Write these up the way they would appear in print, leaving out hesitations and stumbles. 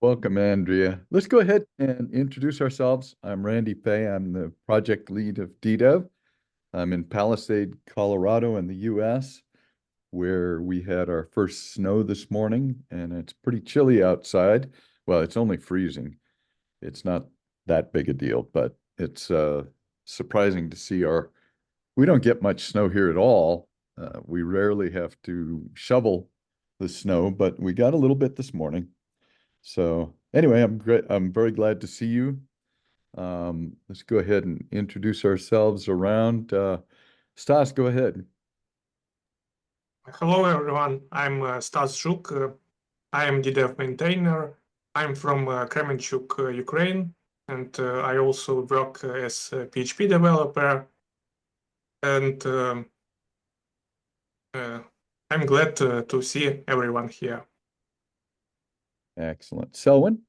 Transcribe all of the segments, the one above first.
Welcome, Andrea. Let's go ahead and introduce ourselves. I'm Randy Fay. I'm the project lead of DDEV. I'm in Palisade, Colorado in the US, where we had our first snow this morning, and it's pretty chilly outside. Well, it's only freezing. It's not that big a deal, but it's surprising to see we don't get much snow here at all. We rarely have to shovel the snow, but we got a little bit this morning. So anyway, I'm great. I'm very glad to see you. Let's go ahead and introduce ourselves around. Stas, go ahead. Hello everyone, I'm Stas Zhuk. I am DDEV maintainer. I'm from Kremenchuk, Ukraine, and I also work as a PHP developer. And uh, I'm glad to see everyone here. Excellent. Selwyn?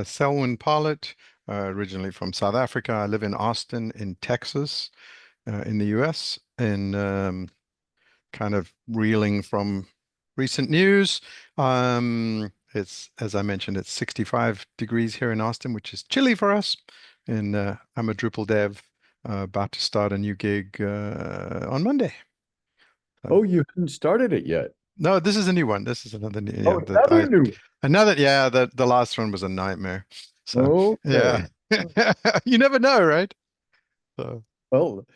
Selwyn Pollitt, originally from South Africa. I live in Austin, in Texas, in the US, and kind of reeling from recent news. It's, as I mentioned, it's 65 degrees here in Austin, which is chilly for us. And I'm a Drupal dev, about to start a new gig on Monday. Oh, you haven't started it yet. No, this is a new one. This is another new, Oh, another new. another, yeah, the last one was a nightmare. So Okay. yeah, you never know, right? So Well,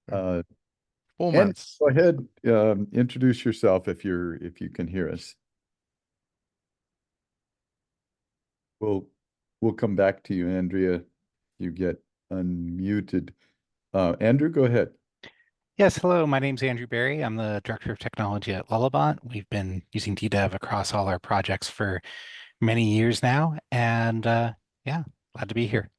yeah. uh, 4 and months. go ahead, introduce yourself if you can hear us. We'll we'll come back to you, Andrea. You get unmuted. Andrew, go ahead. Yes, hello. My name's Andrew Barry. I'm the Director of Technology at Lullabot. We've been using DDEV across all our projects for many years now, and yeah, glad to be here.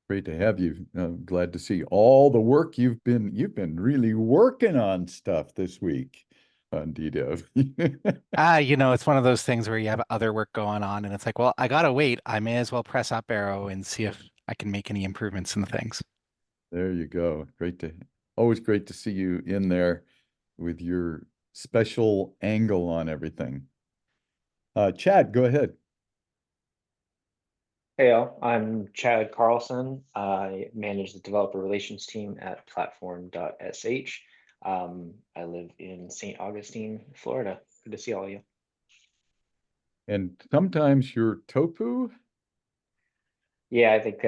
Great to have you. Glad to see all the work you've been really working on stuff this week on DDEV. It's one of those things where you have other work going on, and it's like, well, I gotta wait. I may as well press up arrow and see if I can make any improvements in the things. There you go. Always great to see you in there with your special angle on everything. Chad, go ahead. Hey all, I'm Chad Carlson. I manage the developer relations team at platform.sh. I live in St. Augustine, Florida. Good to see all of you. And sometimes you're tofu. Yeah, I think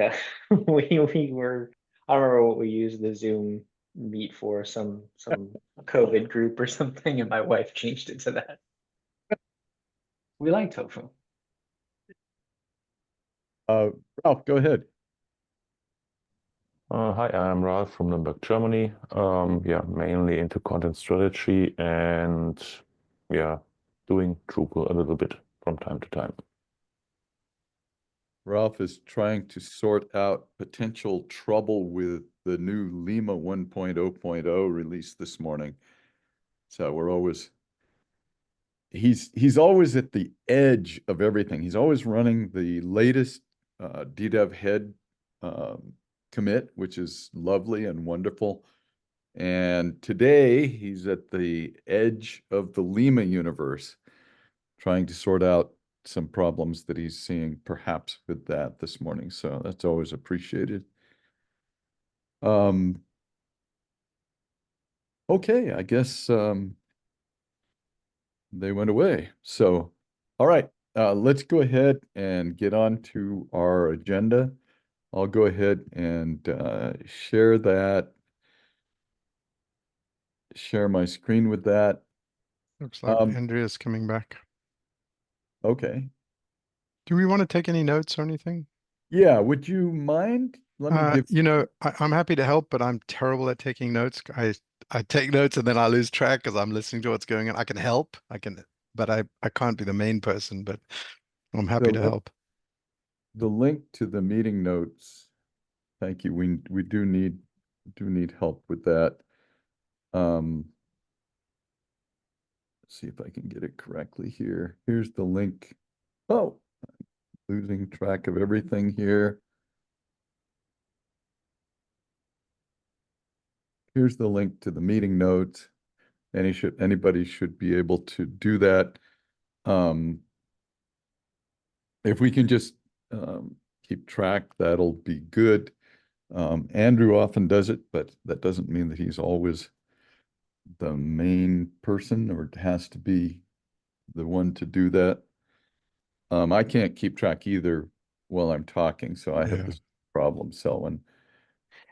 we were, I don't remember what we used the Zoom meet for, some COVID group or something, and my wife changed it to that. We like tofu. Ralph, go ahead. Hi, I'm Ralph from Nuremberg, Germany. Yeah, mainly into content strategy and yeah, doing Drupal a little bit from time to time. Ralph is trying to sort out potential trouble with the new Lima 1.0.0 release this morning. So he's always at the edge of everything. He's always running the latest DDEV head commit, which is lovely and wonderful. And today he's at the edge of the Lima universe, trying to sort out some problems that he's seeing perhaps with that this morning. So that's always appreciated. Okay, I guess they went away. So, all right, let's go ahead and get on to our agenda. I'll go ahead and share my screen with that. Looks like Andrea's coming back. Okay. Do we want to take any notes or anything? Yeah, would you mind? Let me give I'm happy to help, but I'm terrible at taking notes. I take notes and then I lose track because I'm listening to what's going on. I can help, but I can't be the main person, but I'm happy to help. The link to the meeting notes. Thank you. We do need help with that. Let's see if I can get it correctly here. Here's the link. Oh, losing track of everything here. Here's the link to the meeting notes. Anybody should be able to do that. if we can just keep track, that'll be good. Andrew often does it, but that doesn't mean that he's always the main person or has to be the one to do that. I can't keep track either while I'm talking, so I have Yeah. this problem, Selwyn.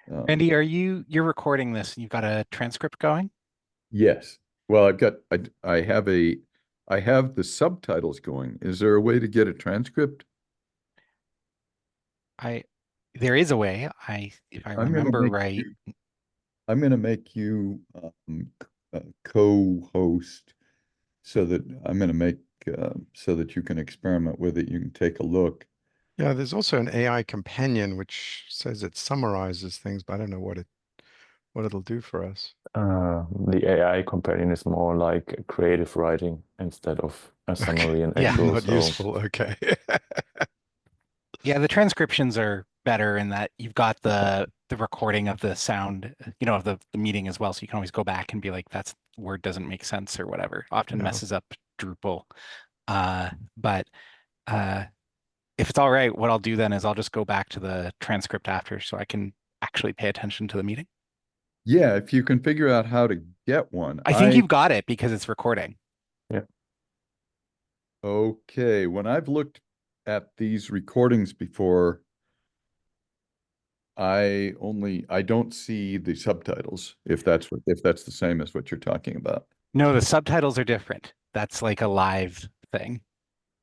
Randy, you're recording this and you've got a transcript going? Yes. Well, I have the subtitles going. Is there a way to get a transcript? There is a way. If I I'm gonna remember make right. I'm gonna make you co-host so that I'm gonna make so that you can experiment with it. You can take a look. Yeah, there's also an AI companion which says it summarizes things, but I don't know what it'll do for us. The AI companion is more like creative writing instead of a summary and Yeah. actual. Not So useful. Okay. Yeah, the transcriptions are better in that you've got the recording of the sound, of the meeting as well. So you can always go back and be like, that's word doesn't make sense or whatever. Often Yeah. messes up Drupal. But if it's all right, what I'll do then is I'll just go back to the transcript after so I can actually pay attention to the meeting. Yeah, if you can figure out how to get one. I think you've got it because it's recording. Okay, when I've looked at these recordings before, I don't see the subtitles, if that's the same as what you're talking about. No, the subtitles are different. That's like a live thing.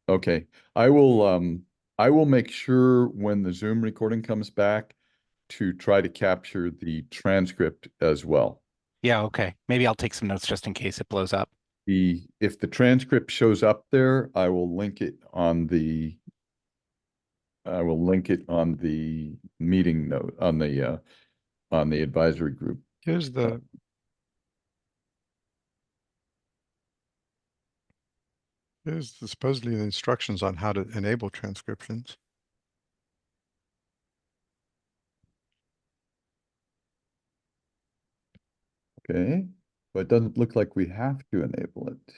Okay. I will make sure when the Zoom recording comes back to try to capture the transcript as well. Yeah, okay. Maybe I'll take some notes just in case it blows up. If the transcript shows up there, I will link it on the meeting note on the advisory group. Here's supposedly the instructions on how to enable transcriptions. Okay, but it doesn't look like we have to enable it.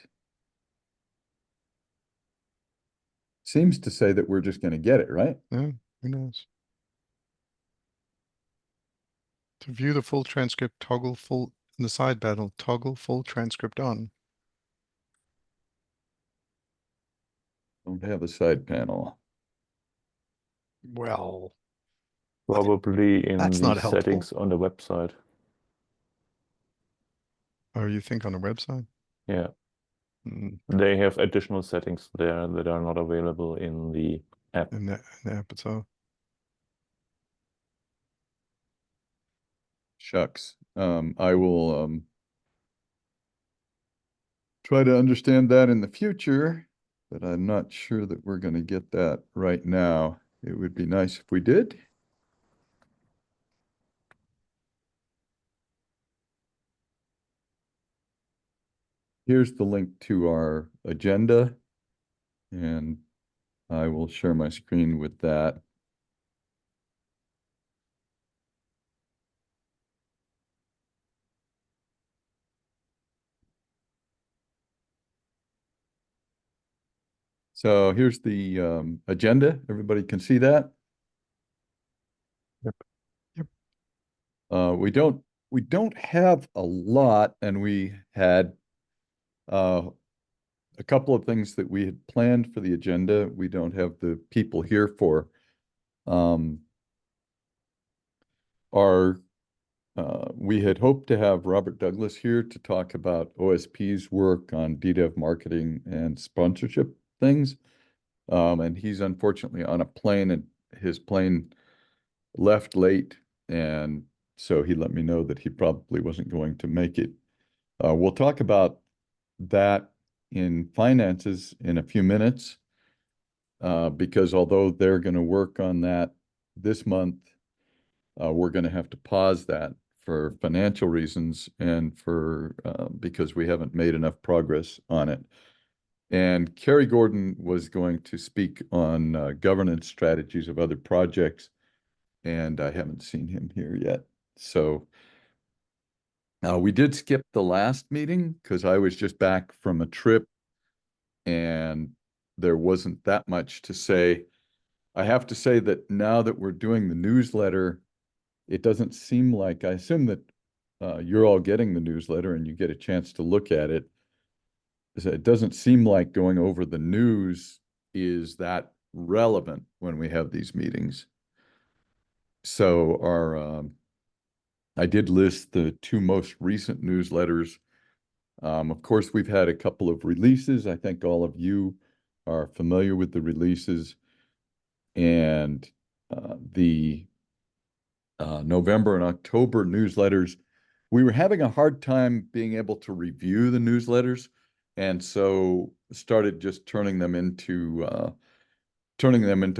Seems to say that we're just going to get it, right? Yeah, who knows? To view the full transcript, toggle full in the side panel, toggle full transcript on. Don't have a side panel. Well, probably in that's the not helpful. settings on the website. Oh, you think on the website? Yeah. Mm, They have additional settings there that are not available in the app. in the app itself. Shucks. I will try to understand that in the future, but I'm not sure that we're going to get that right now. It would be nice if we did. Here's the link to our agenda, and I will share my screen with that. So here's the agenda. Everybody can see that? Yep. We don't have a lot, and we had a couple of things that we had planned for the agenda. We don't have the people here for. We had hoped to have Robert Douglas here to talk about OSP's work on DDEV marketing and sponsorship things. And he's unfortunately on a plane, and his plane left late, and so he let me know that he probably wasn't going to make it. We'll talk about that in finances in a few minutes, because although they're going to work on that this month, we're going to have to pause that for financial reasons and for because we haven't made enough progress on it. And Kerry Gordon was going to speak on governance strategies of other projects, and I haven't seen him here yet. So we did skip the last meeting because I was just back from a trip, and there wasn't that much to say. I have to say that now that we're doing the newsletter, it doesn't seem like, I assume that you're all getting the newsletter and you get a chance to look at it. So it doesn't seem like going over the news is that relevant when we have these meetings. So I did list the two most recent newsletters. Of course, we've had a couple of releases. I think all of you are familiar with the releases. And the November and October newsletters, we were having a hard time being able to review the newsletters, and so started just turning them into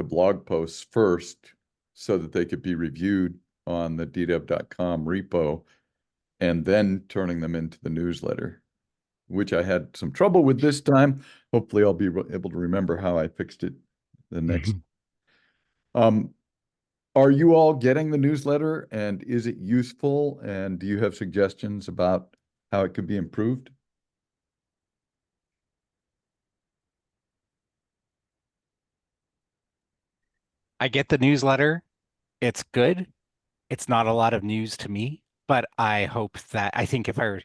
blog posts first, so that they could be reviewed on the DDEV.com repo, and then turning them into the newsletter, which I had some trouble with this time. Hopefully, I'll be able to remember how I fixed it the next. Are you all getting the newsletter, and is it useful? And do you have suggestions about how it could be improved? I get the newsletter. It's good. It's not a lot of news to me, but I think if I were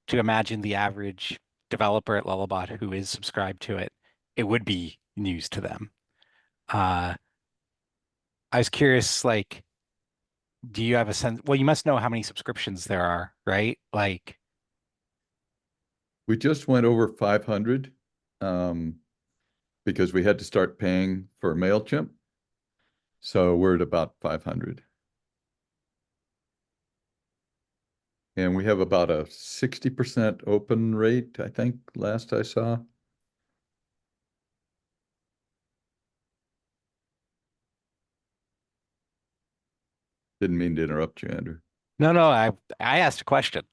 to imagine the average developer at Lullabot who is subscribed to it, it would be news to them. I was curious, like, do you have a sense? Well, you must know how many subscriptions there are, right? Like, We just went over 500 because we had to start paying for MailChimp. So we're at about 500. And we have about a 60% open rate, I think, last I saw. Didn't mean to interrupt you, Andrew. no, I asked a question.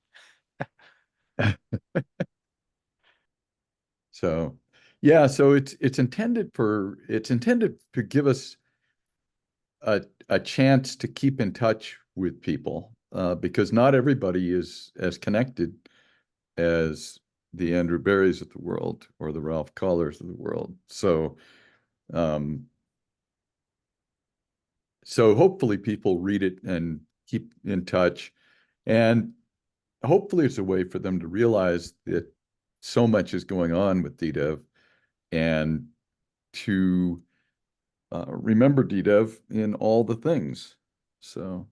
So, yeah, so it's intended to give us a chance to keep in touch with people, because not everybody is as connected as the Andrew Berries of the world or the Ralph Collars of the world. So hopefully people read it and keep in touch, and hopefully it's a way for them to realize that so much is going on with DDEV, and to remember DDEV in all the things. So,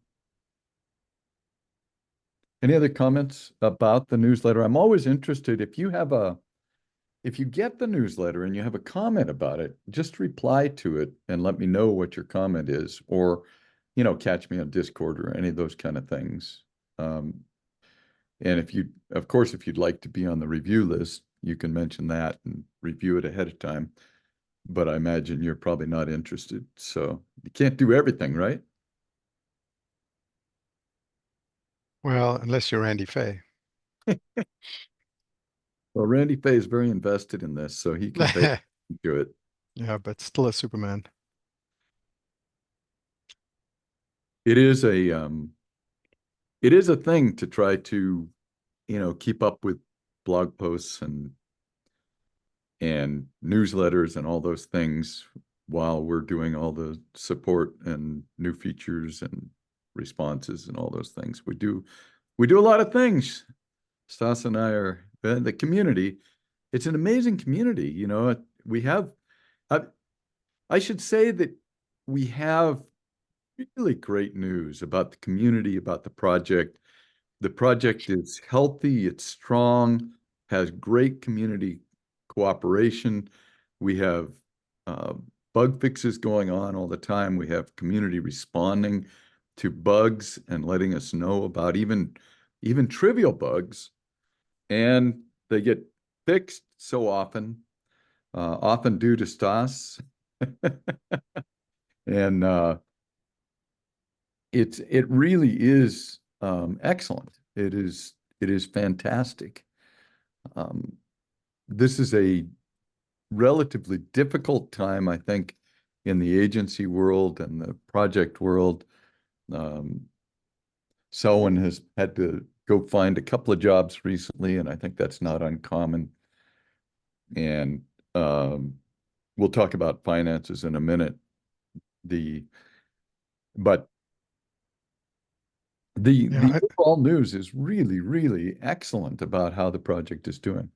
any other comments about the newsletter? I'm always interested if you get the newsletter and you have a comment about it, just reply to it and let me know what your comment is, or, catch me on Discord or any of those kind of things. And of course, if you'd like to be on the review list, you can mention that and review it ahead of time. But I imagine you're probably not interested, so you can't do everything, right? Well, unless you're Andy Fay. Well, Randy Fay is very invested in this, so he can pay attention to it. Yeah, but still a Superman. It is a thing to try to, keep up with blog posts and newsletters and all those things while we're doing all the support and new features and responses and all those things. We do a lot of things. Stas and I are the community. It's an amazing community. We have, I should say that we have really great news about the community, about the project. The project is healthy, it's strong, has great community cooperation. We have bug fixes going on all the time. We have community responding to bugs and letting us know about even trivial bugs, and they get fixed so often, often due to Stas. And it really is excellent. It is fantastic. This is a relatively difficult time, I think, in the agency world and the project world. Selwyn has had to go find a couple of jobs recently, and I think that's not uncommon. And we'll talk about finances in a minute. But the overall news is really, really excellent about how the project is doing.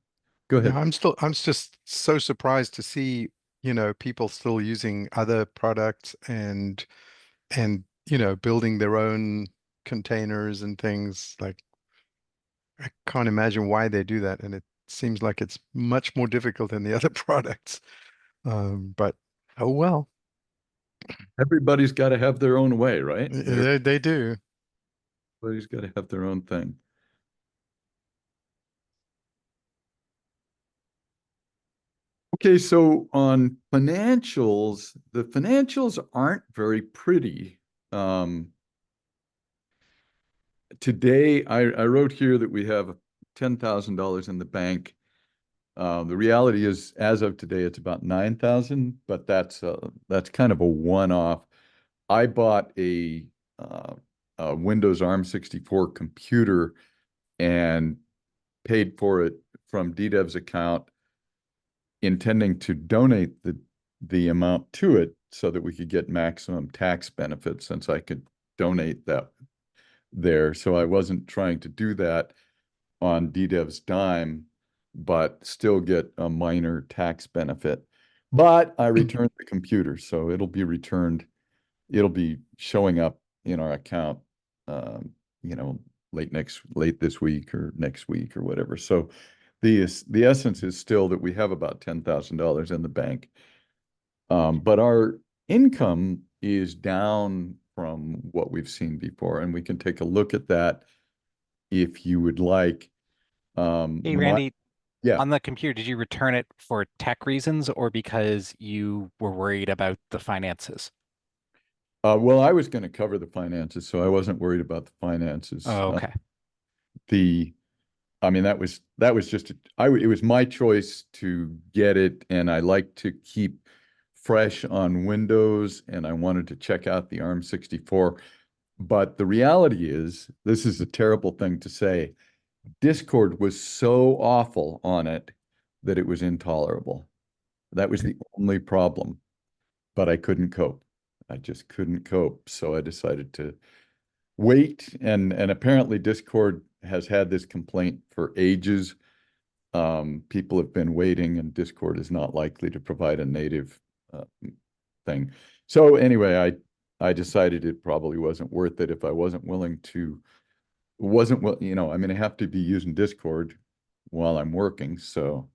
Go ahead. Yeah, I'm just so surprised to see, people still using other products and building their own containers and things. Like, I can't imagine why they do that, and it seems like it's much more difficult than the other products. But oh well. Everybody's got to have their own way, right? They do. Everybody's got to have their own thing. Okay, so on financials, the financials aren't very pretty. Today, I wrote here that we have $10,000 in the bank. The reality is, as of today, it's about 9,000, but that's kind of a one-off. I bought a Windows ARM64 computer and paid for it from DDEV's account, intending to donate the amount to it so that we could get maximum tax benefits, since I could donate that there. So I wasn't trying to do that on DDEV's dime, but still get a minor tax benefit. But I returned the computer, so it'll be returned. It'll be showing up in our account, late this week or next week or whatever. So the essence is still that we have about $10,000 in the bank. But our income is down from what we've seen before, and we can take a look at that if you would like. Hey, Randy, yeah. on the computer, did you return it for tech reasons or because you were worried about the finances? Well, I was going to cover the finances, so I wasn't worried about the finances. Oh, okay. I mean, that was just it was my choice to get it, and I like to keep fresh on Windows, and I wanted to check out the ARM64. But the reality is, this is a terrible thing to say, Discord was so awful on it that it was intolerable. That was the only problem, but I couldn't cope. I just couldn't cope. So I decided to wait, and apparently Discord has had this complaint for ages. People have been waiting, and Discord is not likely to provide a native thing. So anyway, I decided it probably wasn't worth it if I wasn't willing to, I mean, I have to be using Discord while I'm working. So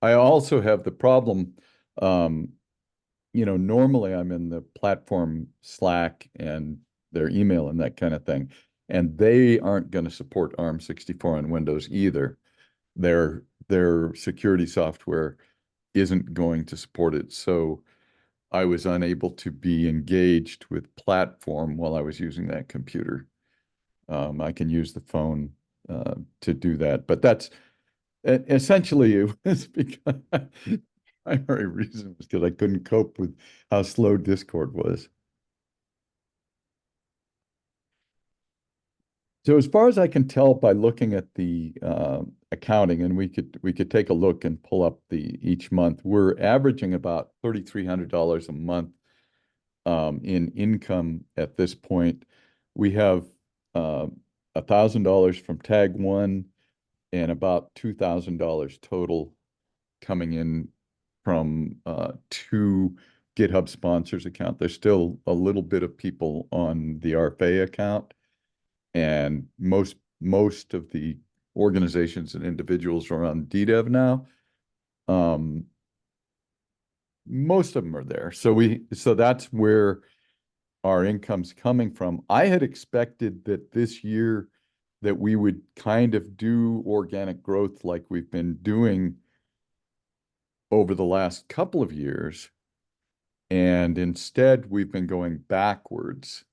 I also have the problem, normally I'm in the platform Slack and their email and that kind of thing, and they aren't going to support ARM64 on Windows either. Their security software isn't going to support it. So I was unable to be engaged with platform while I was using that computer. I can use the phone to do that, but that's essentially it was because primary reason was because I couldn't cope with how slow Discord was. So as far as I can tell by looking at the accounting, and we could take a look and pull up each month, we're averaging about $3,300 a month in income at this point. We have $1,000 from Tag One and about $2,000 total coming in from two GitHub sponsors account. There's still a little bit of people on the RFA account, and most of the organizations and individuals are on DDEV now. Most of them are there. So that's where our income's coming from. I had expected that this year that we would kind of do organic growth like we've been doing over the last couple of years, and instead we've been going backwards.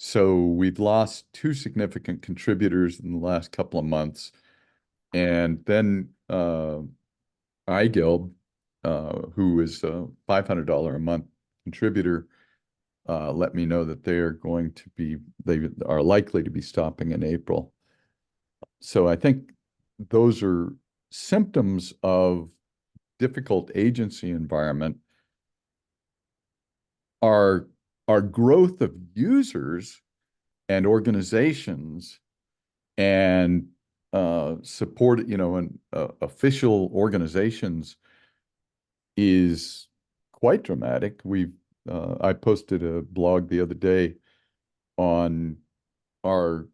So we've lost two significant contributors in the last couple of months, and then iGuild, who is a $500 a month contributor, let me know that they are likely to be stopping in April. So I think those are symptoms of difficult agency environment, our growth of users and organizations and support, you know, and official organizations is quite dramatic. I posted a blog the other day on our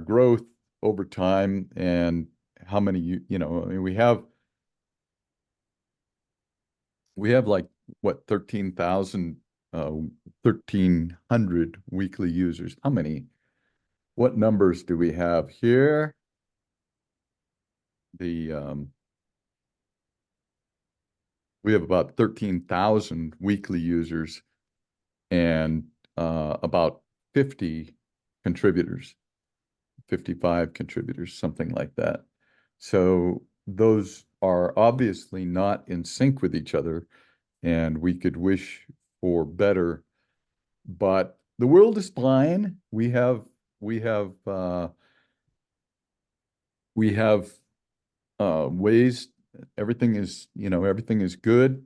growth over time and how many, you know, I mean, we have like what 1,300 weekly users. What numbers do we have here? We have about 13,000 weekly users and about 50 contributors, 55 contributors, something like that. So those are obviously not in sync with each other, and we could wish for better, but the world is fine. We have ways, everything is, you know, everything is good.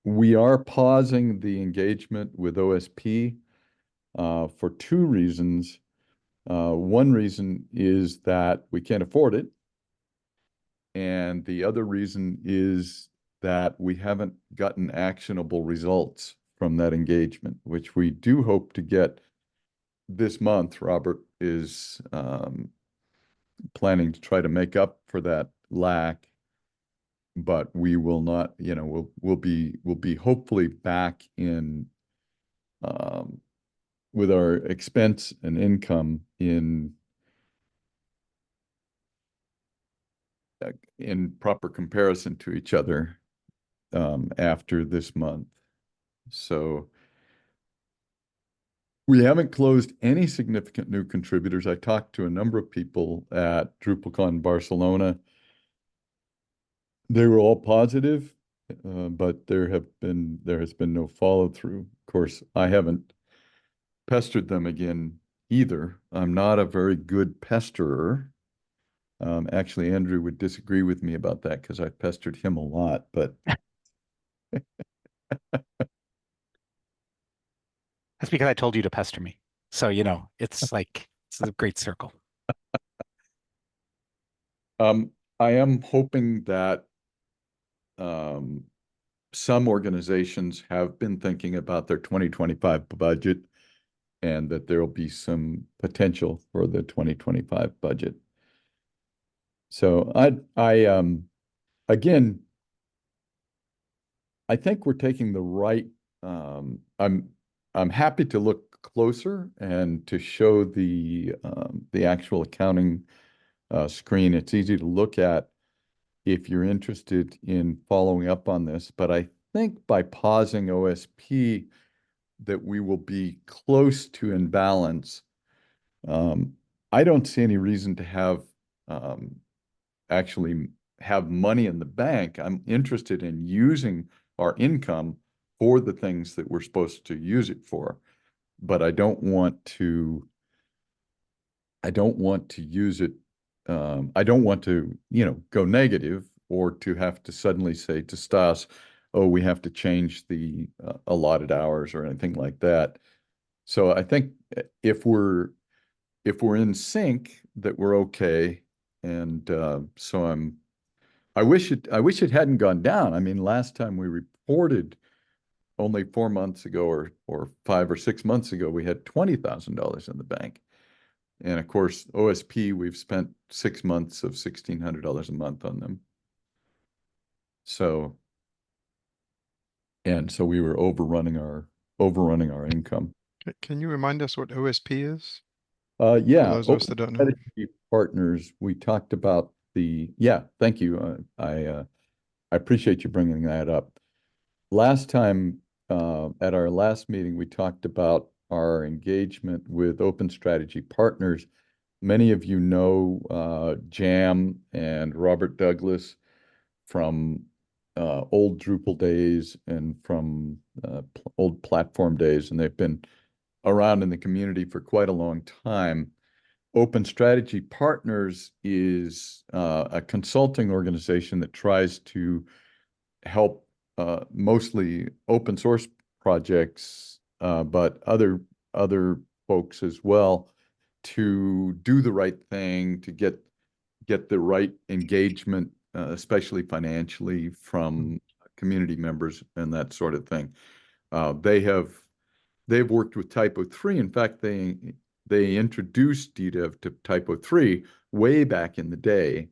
We are pausing the engagement with OSP for two reasons. One reason is that we can't afford it. And the other reason is that we haven't gotten actionable results from that engagement, which we do hope to get this month. Robert is planning to try to make up for that lack, but we will not, you know, we'll be hopefully back in with our expense and income in proper comparison to each other after this month. So we haven't closed any significant new contributors. I talked to a number of people at DrupalCon Barcelona. They were all positive, but there has been no follow through. Of course, I haven't pestered them again either. I'm not a very good pesterer. Actually, Andrew would disagree with me about that because I pestered him a lot, but That's because I told you to pester me. So, you know, it's like, it's a great circle. I am hoping that some organizations have been thinking about their 2025 budget and that there will be some potential for the 2025 budget. So again, I think we're taking the right, I'm happy to look closer and to show the actual accounting screen. It's easy to look at if you're interested in following up on this, but I think by pausing OSP that we will be close to in balance. I don't see any reason to have actually have money in the bank. I'm interested in using our income for the things that we're supposed to use it for, but I don't want to use it. I don't want to, you know, go negative or to have to suddenly say to Stas, oh, we have to change the allotted hours or anything like that. So I think if we're in sync, that we're okay. And so I wish it hadn't gone down. I mean, last time we reported only 4 months ago or 5 or 6 months ago, we had $20,000 in the bank. And of course, OSP, we've spent 6 months of $1,600 a month on them. So we were overrunning our income. Can you remind us what OSP is? Yeah, For those of us that don't know. Strategy Partners. We talked about yeah, thank you. I appreciate you bringing that up. Last time, at our last meeting, we talked about our engagement with Open Strategy Partners. Many of you know Jam and Robert Douglas from old Drupal days and from old platform days, and they've been around in the community for quite a long time. Open Strategy Partners is a consulting organization that tries to help mostly open source projects, but other folks as well, to do the right thing, to get the right engagement, especially financially, from community members and that sort of thing. They've worked with Typo3. In fact, they introduced DDEV to Typo3 way back in the day,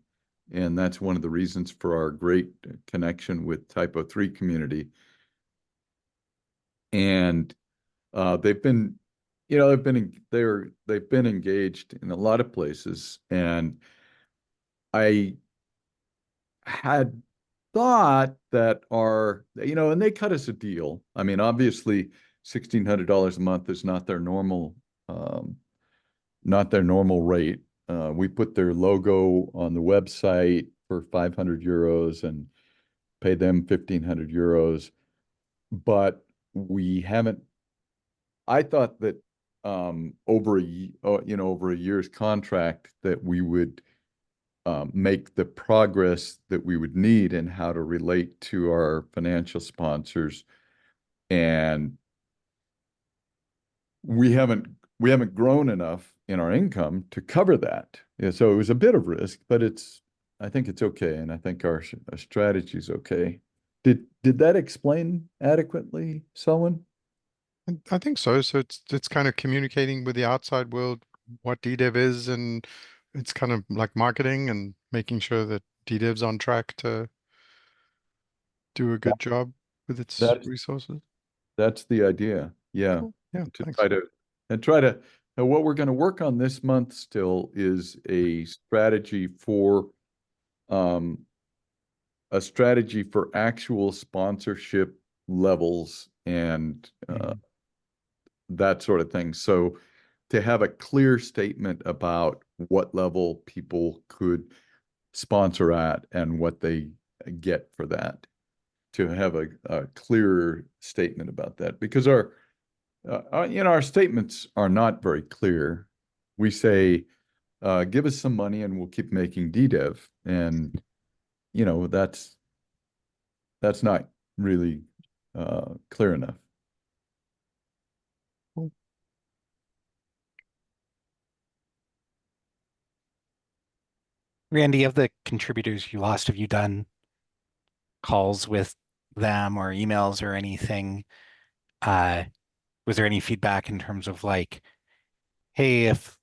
and that's one of the reasons for our great connection with Typo3 community. And they've been, they've been engaged in a lot of places, and I had thought that and they cut us a deal. I mean, obviously, $1,600 a month is not their normal rate. We put their logo on the website for 500 euros and pay them 1,500 euros. But we haven't, I thought that over a year's contract that we would make the progress that we would need in how to relate to our financial sponsors. And we haven't grown enough in our income to cover that. Yeah, so it was a bit of risk, but I think it's okay, and I think our strategy is okay. Did that explain adequately, Selwyn? I think so. So it's kind of communicating with the outside world what DDEV is, and it's kind of like marketing and making sure that DDEV's on track to do a good job with its resources. That's the idea. Yeah. Cool. Yeah, To thanks. try to now what we're going to work on this month still is a strategy for actual sponsorship levels and that sort of thing. So to have a clear statement about what level people could sponsor at and what they get for that, to have a clear statement about that, because our statements are not very clear. We say, give us some money and we'll keep making DDEV. And, that's not really clear enough. Cool. Randy, of the contributors you lost, have you done calls with them or emails or anything? Was there any feedback in terms of like, hey, if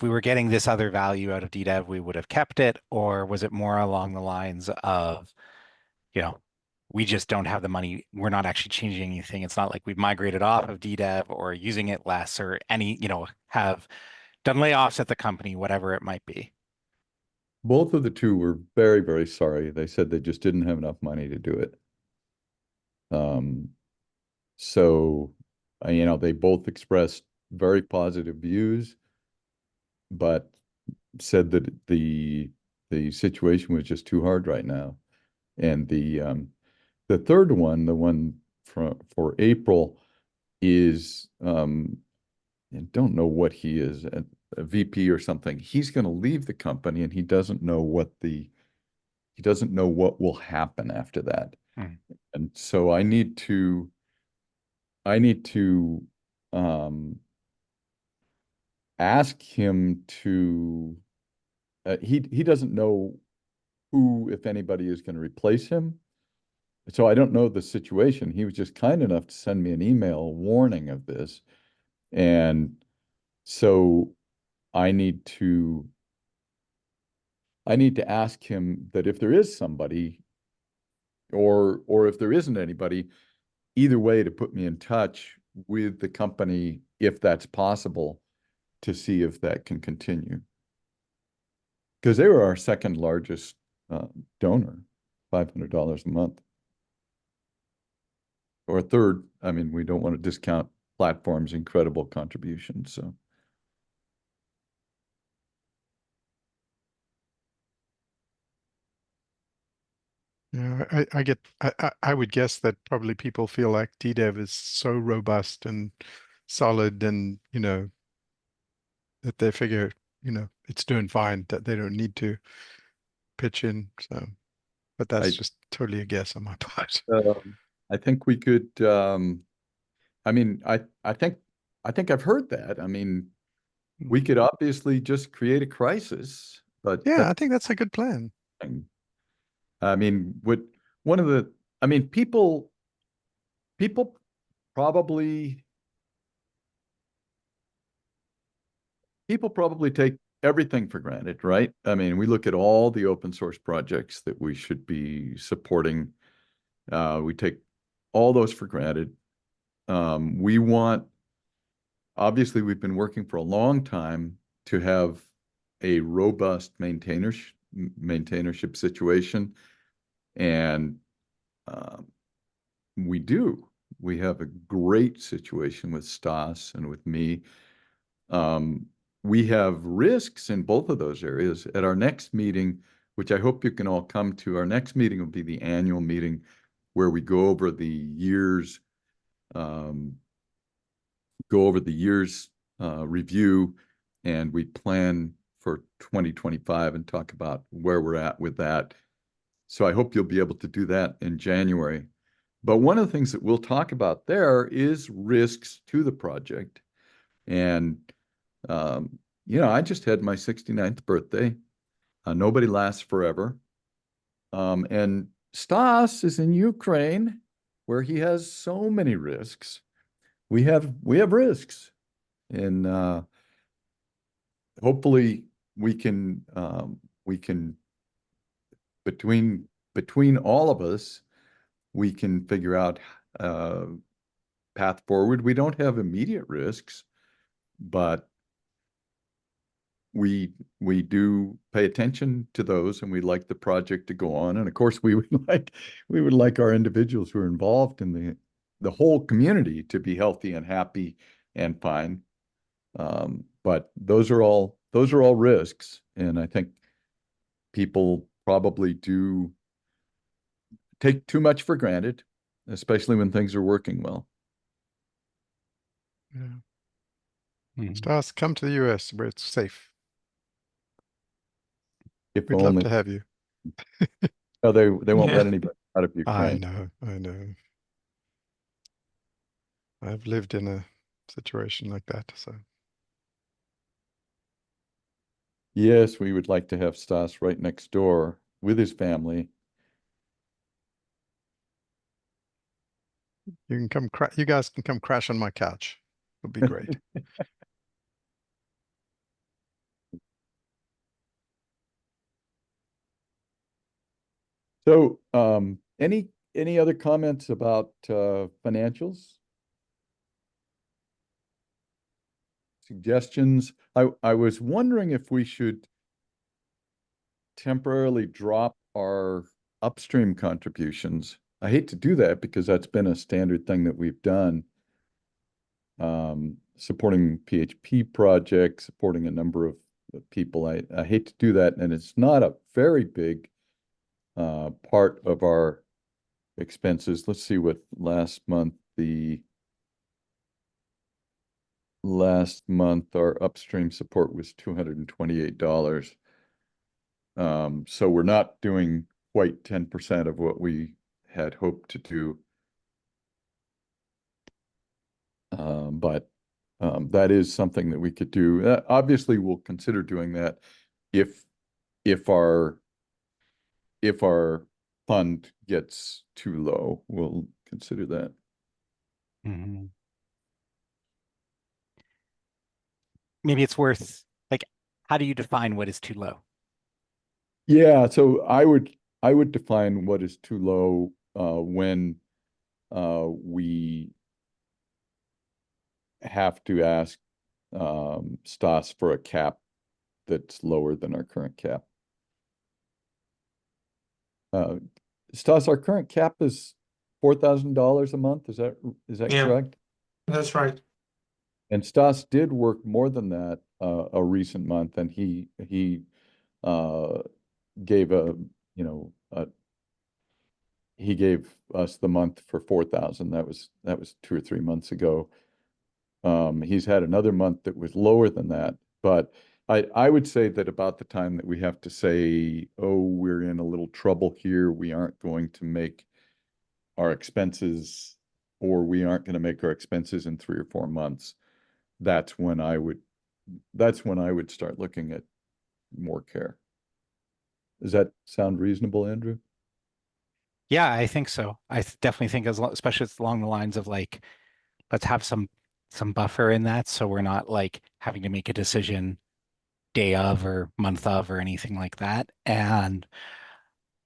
we were getting this other value out of DDEV, we would have kept it? Or was it more along the lines of, we just don't have the money. We're not actually changing anything. It's not like we've migrated off of DDEV or using it less or have done layoffs at the company, whatever it might be. Both of the two were very, very sorry. They said they just didn't have enough money to do it. So, they both expressed very positive views, but said that the situation was just too hard right now. And the third one, the one for April, is I don't know what he is, a VP or something. He's going to leave the company, and he doesn't know what will happen after that. And so I need to ask him to. He doesn't know who, if anybody, is going to replace him. So I don't know the situation. He was just kind enough to send me an email warning of this. And so I need to ask him that if there is somebody, or if there isn't anybody, either way, to put me in touch with the company if that's possible, to see if that can continue. Because they were our second largest donor, $500 a month. Or a third. I mean, we don't want to discount Platform's incredible contributions. So. Yeah, I would guess that probably people feel like DDEV is so robust and solid, and that they figure, it's doing fine, that they don't need to pitch in. So, but that's just totally a guess on my part. I think we could, I mean, I think I've heard that. I mean, we could obviously just create a crisis, but Yeah, I think that's a good plan. I mean, people probably take everything for granted, right? I mean, we look at all the open source projects that we should be supporting. We take all those for granted. Obviously, we've been working for a long time to have a robust maintainership situation. And we do. We have a great situation with Stas and with me. We have risks in both of those areas. At our next meeting, which I hope you can all come to, our next meeting will be the annual meeting where we go over the year's review, and we plan for 2025 and talk about where we're at with that. So I hope you'll be able to do that in January. But one of the things that we'll talk about there is risks to the project. And, I just had my 69th birthday. Nobody lasts forever. And Stas is in Ukraine, where he has so many risks. We have risks. And hopefully we can between all of us, we can figure out a path forward. We don't have immediate risks, but we do pay attention to those, and we'd like the project to go on. And of course, we would like our individuals who are involved in the whole community to be healthy and happy and fine. But those are all risks, and I think people probably do take too much for granted, especially when things are working well. Yeah. Stas, come to the US where it's safe. If We'd love to have you. No, they won't let anybody out of Ukraine. I know. I've lived in a situation like that, so. Yes, we would like to have Stas right next door with his family. You guys can come crash on my couch. It'll be great. So, any other comments about financials? Suggestions? I was wondering if we should temporarily drop our upstream contributions. I hate to do that because that's been a standard thing that we've done. Supporting PHP projects, supporting a number of people. I hate to do that, and it's not a very big part of our expenses. Let's see what last month our upstream support was $228. So we're not doing quite 10% of what we had hoped to do. But that is something that we could do. Obviously, we'll consider doing that if our fund gets too low. We'll consider that. Maybe it's worth, how do you define what is too low? Yeah, so I would define what is too low when we have to ask Stas for a cap that's lower than our current cap. Stas, our current cap is $4,000 a month. Is that correct? That's right. And Stas did work more than that a recent month, and he gave he gave us the month for 4,000. That was 2 or 3 months ago. He's had another month that was lower than that, but I would say that about the time that we have to say, oh, we're in a little trouble here, we aren't going to make our expenses, or we aren't going to make our expenses in 3 or 4 months, that's when I would start looking at more care. Does that sound reasonable, Andrew? Yeah, I think so. Definitely think especially it's along the lines of like, let's have some buffer in that so we're not like having to make a decision day of or month of or anything like that. And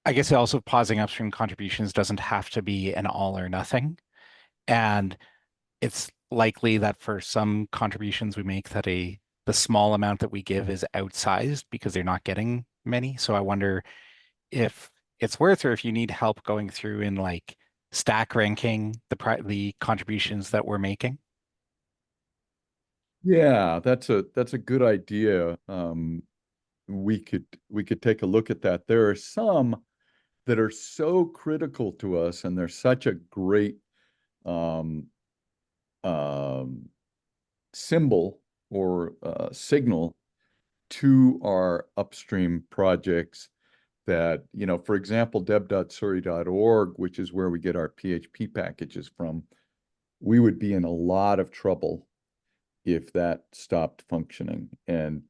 I guess also pausing upstream contributions doesn't have to be an all or nothing. And it's likely that for some contributions we make that the small amount that we give is outsized because they're not getting many. So I wonder if it's worth, or if you need help going through in like stack ranking the contributions that we're making. Yeah, that's a good idea. We could take a look at that. There are some that are so critical to us, and they're such a great um, um, symbol or signal to our upstream projects that, for example, deb.surrey.org, which is where we get our PHP packages from, we would be in a lot of trouble if that stopped functioning. And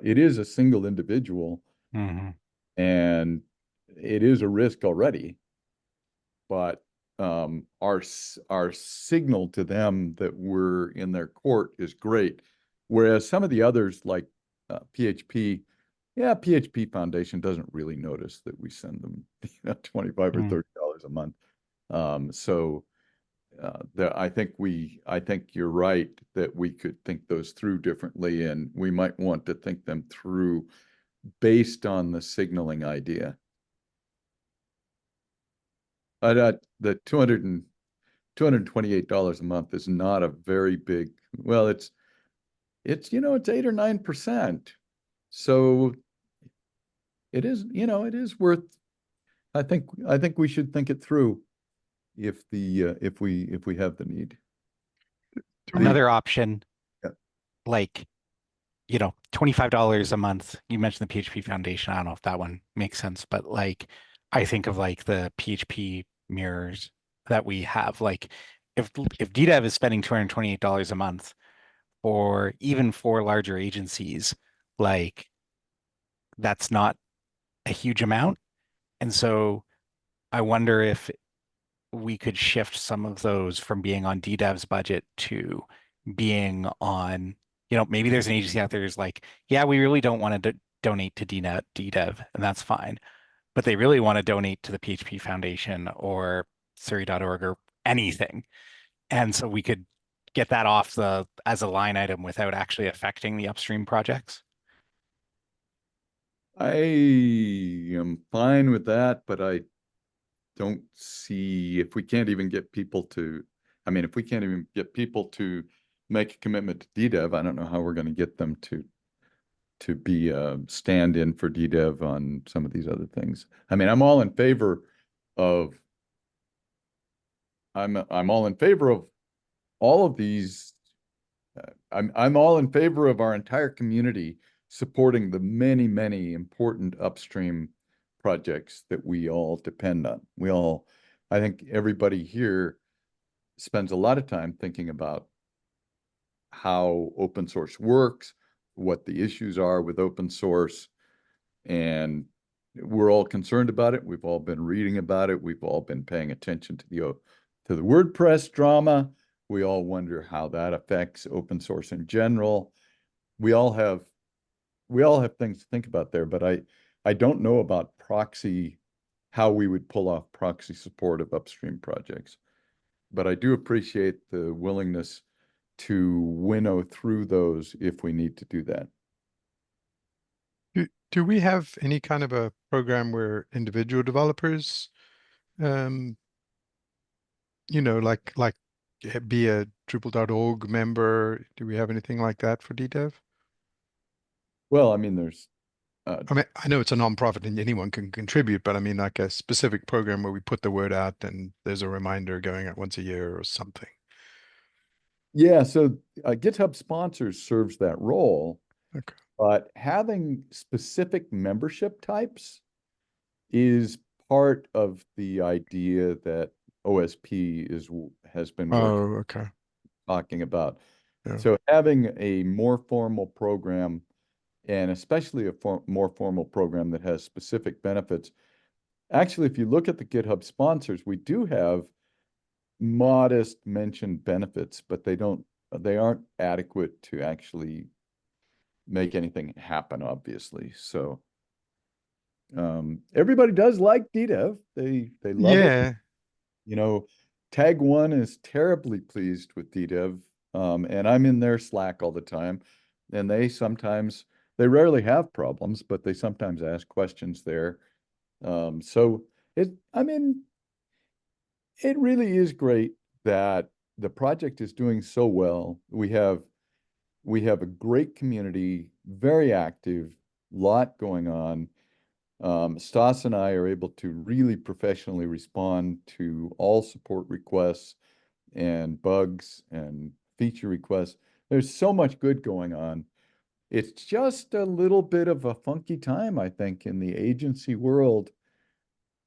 it is a single individual, Mm-hmm. and it is a risk already. But our signal to them that we're in their court is great. Whereas some of the others, like PHP, PHP Foundation doesn't really notice that we send them $25 or $30 a month. So I think you're right that we could think those through differently, and we might want to think them through based on the signaling idea. The $228 a month is not a very big, well, it's 8 or 9%. So it is worth, I think we should think it through if we have the need. Another option, Yeah. like, $25 a month. You mentioned the PHP Foundation. I don't know if that one makes sense, but like, I think of like the PHP mirrors that we have. Like, if DDEV is spending $228 a month, or even for larger agencies, like that's not a huge amount. And so I wonder if we could shift some of those from being on DDEV's budget to being on, maybe there's an agency out there who's like, yeah, we really don't want to donate to DDEV, and that's fine. But they really want to donate to the PHP Foundation or Surrey.org or anything. And so we could get that off as a line item without actually affecting the upstream projects. I am fine with that, but I don't see, if we can't even get people to, if we can't even get people to make a commitment to DDEV, I don't know how we're going to get them to be a stand-in for DDEV on some of these other things. I'm all in favor of I'm all in favor of all of these. I'm all in favor of our entire community supporting the many, many important upstream projects that we all depend on. I think everybody here spends a lot of time thinking about how open source works, what the issues are with open source, and we're all concerned about it. We've all been reading about it. We've all been paying attention to the WordPress drama. We all wonder how that affects open source in general. We all have things to think about there, but I don't know about how we would pull off proxy support of upstream projects. But I do appreciate the willingness to winnow through those if we need to do that. Do we have any kind of a program where individual developers, like be a Drupal.org member? Do we have anything like that for DDEV? Well, there's I know it's a nonprofit and anyone can contribute, but like a specific program where we put the word out and there's a reminder going out once a year or something. Yeah, so GitHub Sponsors serves that role. Okay. But having specific membership types is part of the idea that OSP has been Oh, okay. talking about. Yeah. So having a more formal program, and especially a more formal program that has specific benefits. Actually, if you look at the GitHub sponsors, we do have modest mentioned benefits, but they aren't adequate to actually make anything happen, obviously. So everybody does like DDEV. They love it. Yeah. You know, Tag One is terribly pleased with DDEV. And I'm in their Slack all the time. And they rarely have problems, but they sometimes ask questions there. So I mean, it really is great that the project is doing so well. We have a great community, very active, lot going on. Stas and I are able to really professionally respond to all support requests and bugs and feature requests. There's so much good going on. It's just a little bit of a funky time, I think, in the agency world.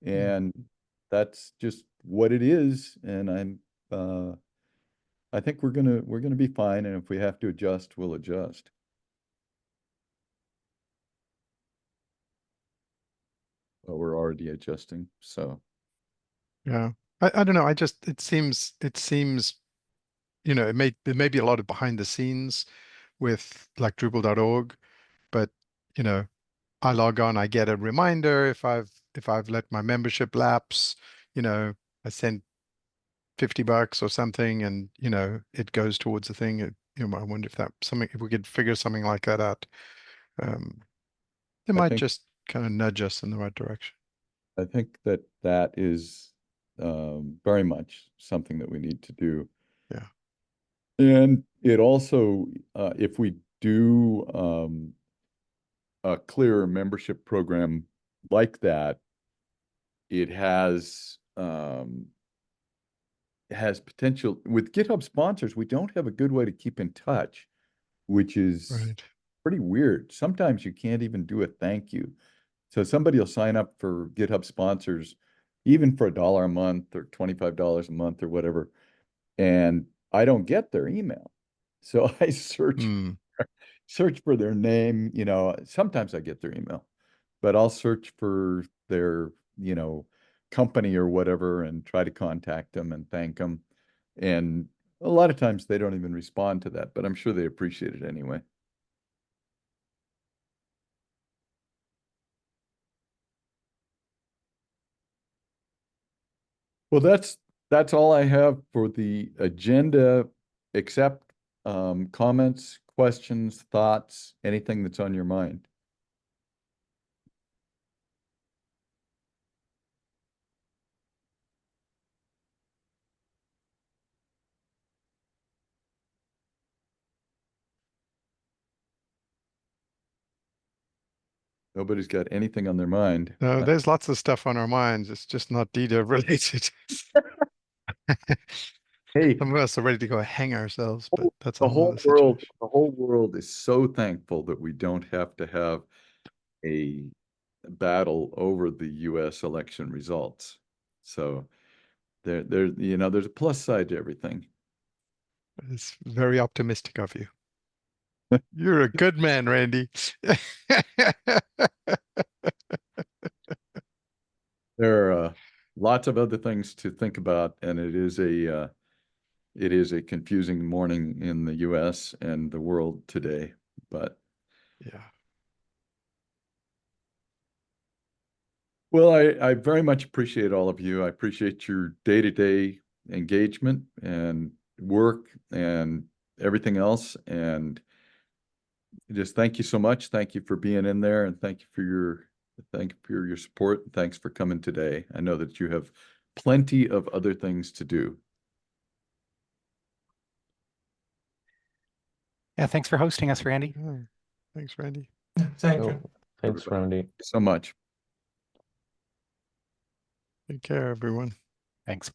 And that's just what it is. And I think we're gonna be fine. And if we have to adjust, we'll adjust. But we're already adjusting. So Yeah. I don't know. It seems, you know, there may be a lot of behind the scenes with like Drupal.org, but you know, I log on, I get a reminder if I've let my membership lapse, you know, I send $50 or something, and you know, it goes towards the thing. You know, I wonder if we could figure something like that out. It I might think just kind of nudge us in the right direction. I think that is very much something that we need to do. Yeah. And it also, if we do a clearer membership program like that, it has potential. With GitHub sponsors, we don't have a good way to keep in touch, which is Right. pretty weird. Sometimes you can't even do a thank you. So somebody will sign up for GitHub sponsors, even for $1 a month or $25 a month or whatever, and I don't get their email. So I search for their name. You know, sometimes I get their email, but I'll search for their, company or whatever and try to contact them and thank them. And a lot of times they don't even respond to that, but I'm sure they appreciate it anyway. Well, that's all I have for the agenda, except comments, questions, thoughts, anything that's on your mind. Nobody's got anything on their mind. No, there's lots of stuff on our minds. It's just not DDEV related. Hey, Some of us are ready to go hang ourselves, but that's a the whole whole other world, situation. the whole world is so thankful that we don't have to have a battle over the US election results. So there's a plus side to everything. It's very optimistic of you. You're a good man, Randy. There are lots of other things to think about, and it is a confusing morning in the US and the world today, but Yeah. well, I very much appreciate all of you. I appreciate your day-to-day engagement and work and everything else. And just thank you so much. Thank you for being in there, and thank you for your support. Thanks for coming today. I know that you have plenty of other things to do. Yeah, thanks for hosting us, Randy. Oh, thanks, Randy. Thank So, you. thanks, Randy. So much. Take care, everyone. Thanks.